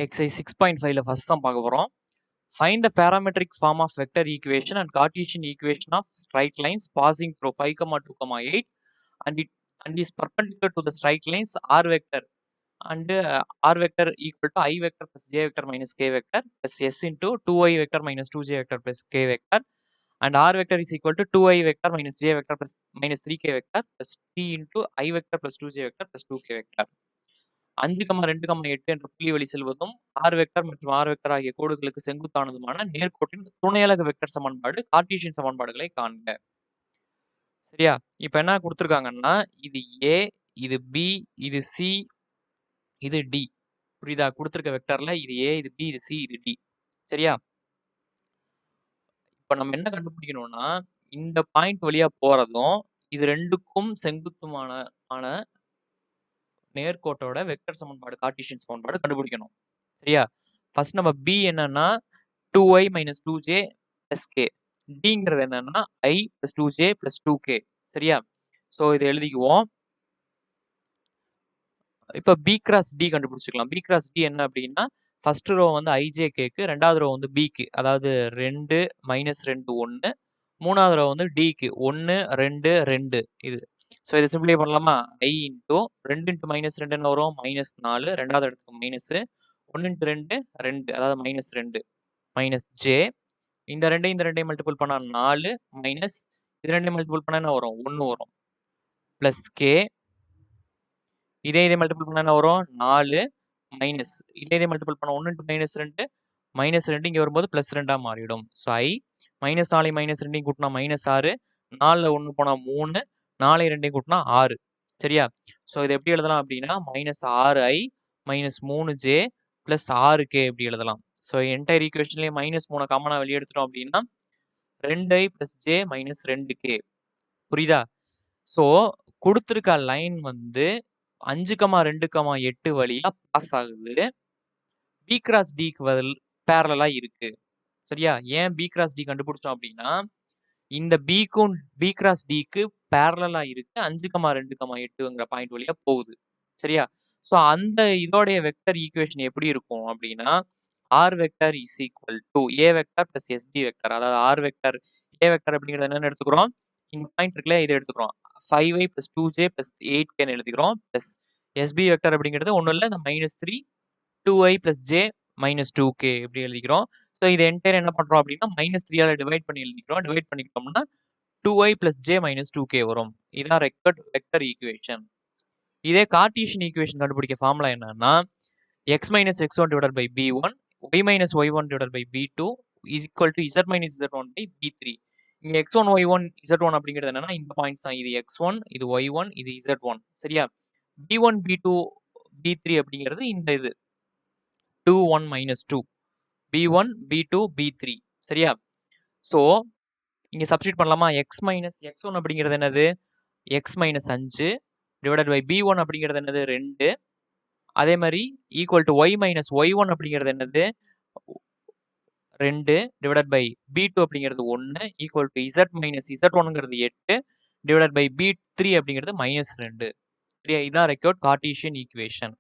Exercise 6.5 first sum பார்க்க போறோம். Find the parametric form of vector equation and Cartesian equation of straight lines passing through 5, 2, 8 and is perpendicular to the straight lines r vector and r vector equal to I vector plus j vector minus k vector plus s into 2i vector minus 2j vector plus k vector and r vector is equal to 2i vector minus j vector plus minus 3k vector plus t into I vector plus 2j vector plus 2k vector. 5,2,8 என்ற புள்ளி வழி செல்வதும் R vector மற்றும் R vector ஆகிய கோடுகளுக்கு செங்குத்தானதுமான நேர்கோட்டின் துணையலகு vector சமன்பாடு Cartesian சமன்பாடுகளை காண்க. சரியா? இப்ப என்ன கொடுத்துருக்காங்கன்னா இது ஏ, இது பி, இது சி, இது டி. புரியுதா? கொடுத்துருக்க வெக்டர்ல இது ஏ, இது பி, இது சி, இது டி. சரியா? இப்ப நம்ம என்ன கண்டுபிடிக்கணும்னா இந்த பாயிண்ட் வழியா போறதும் இது ரெண்டுக்கும் செங்குத்துமான நேர்கோட்டோட வெக்டர் சமன்பாடு கார்ட்டீசியன் சமன்பாடு கண்டுபிடிக்கணும். சரியா? ஃபர்ஸ்ட் நம்ம பி என்னன்னா 2i minus 2j plus k. டிங்கிறது என்னன்னா i plus 2j plus 2k. சரியா? ஸோ இதை எழுதிக்குவோம். இப்போ b cross d கண்டுபிடிச்சிக்கலாம். b cross d என்ன அப்படின்னா ஃபர்ஸ்ட் ரோ வந்து ijkக்கு, ரெண்டாவது ரோ வந்து bக்கு, அதாவது 2 மைனஸ் 2 1, மூணாவது ரோ வந்து dக்கு 1 2 2 இது. ஸோ இதை சிம்பிளை பண்ணலாமா? i இன்டூ 2 இன்ட்டு மைனஸ் 2 என்ன வரும்? மைனஸ் 4, ரெண்டாவது இடத்துக்கு மைனஸ் 1 இன்ட்டு 2 2, அதாவது மைனஸ் 2 மைனஸ் ஜே. இந்த ரெண்டையும் மல்டிபிள் பண்ணா 4 மைனஸ் இது ரெண்டையும் மல்டிபிள் பண்ணா என்ன வரும்? 1 வரும். Plus K. இதே மல்டிபிள் பண்ணா என்ன வரும்? 4 மைனஸ் இதே மல்டிபிள் பண்ணா 1 இன்ட்டு மைனஸ் 2 மைனஸ் 2 இங்கே வரும்போது பிளஸ் 2ஆக மாறிடும். ஸோ ஐ மைனஸ் 4 மைனஸ் 2 கூட்டினா மைனஸ் 6, 4ல் 1 போனால் 3, 4 2 கூட்டினா 6. சரியா? ஸோ இதை எப்படி எழுதலாம் அப்படின்னா minus 6i minus 3j plus 6k எப்படி எழுதலாம்? ஸோ என்டையர் ஈக்குவேஷன்லேயே மைனஸ் 3 காமனாக வெளியே எடுத்துட்டோம் அப்படின்னா 2i plus J minus 2k. புரியுதா? ஸோ கொடுத்துருக்க லைன் வந்து 5,2,8 வழியா பாஸ் ஆகுது. பி கிராஸ் டிக்கு பேரலா இருக்கு. சரியா? ஏன் பி கிராஸ் டி கண்டுபிடிச்சோம் அப்படின்னா இந்த பிக்கும் பி கிராஸ் டிக்கு பேரலா இருக்கு. 5,2,8ங்கிற பாயிண்ட் வழியா போகுது. சரியா? ஸோ அந்த இதோடைய வெக்டர் ஈக்குவேஷன் எப்படி இருக்கும் அப்படின்னா R vector is equal to A vector plus SP vector. அதாவது ஆர் வெக்டர் ஏ வெக்டர் அப்படிங்கிறது என்னன்னு எடுத்துக்கிறோம்? இந்த பாயிண்ட் இருக்குல்ல, இதை எடுத்துக்கிறோம். 5i plus 2j plus 8k எழுதிக்கிறோம். பிளஸ் எஸ்பி வெக்டர் அப்படிங்கிறது ஒன்றும் இல்லை, இந்த minus 3 2i plus J minus 2k இப்படி எழுதிக்கிறோம். ஸோ இது என்டையர் என்ன பண்றோம் அப்படின்னா மைனஸ் 3ஆல டிவைட் பண்ணி எழுதிக்கிறோம். டிவைட் பண்ணிக்கிட்டோம்னா 2i plus J minus 2k வரும். இதுதான் வெக்டர் ஈக்குவேஷன். இதே கார்ட்டீசியன் ஈக்குவேஷன் கண்டுபிடிக்க ஃபார்முலா என்னன்னா x minus x1 divided by b1 y minus y1 divided by b2 is equal to z minus z1 by b3. இங்க x1 y1 z1 அப்படிங்கிறது என்னன்னா இந்த points தான். இது x1, இது y1, இது z1. சரியா? b1 b2 b3 அப்படிங்கிறது இந்த இது 2 1 மைனஸ் 2 b1 b2 b3. சரியா? ஸோ இங்க சப்ஸ்டிட் பண்ணலாமா? x மைனஸ் x1 அப்படிங்கிறது என்னது? x minus 5 divided by b1 அப்படிங்கிறது என்னது? 2. அதே மாதிரி equal to y minus y1 அப்படிங்கிறது என்னது? 2 டிவைடட் பை b2 அப்படிங்கிறது 1 ஈக்குவல் டு z மைனஸ் z1ங்கிறது 8 டிவைடட் பை b3 அப்படிங்கிறது மைனஸ் 2. சரியா? இதான் ரெக்வயர்ட் கார்ட்டீசியன் ஈக்குவேஷன்.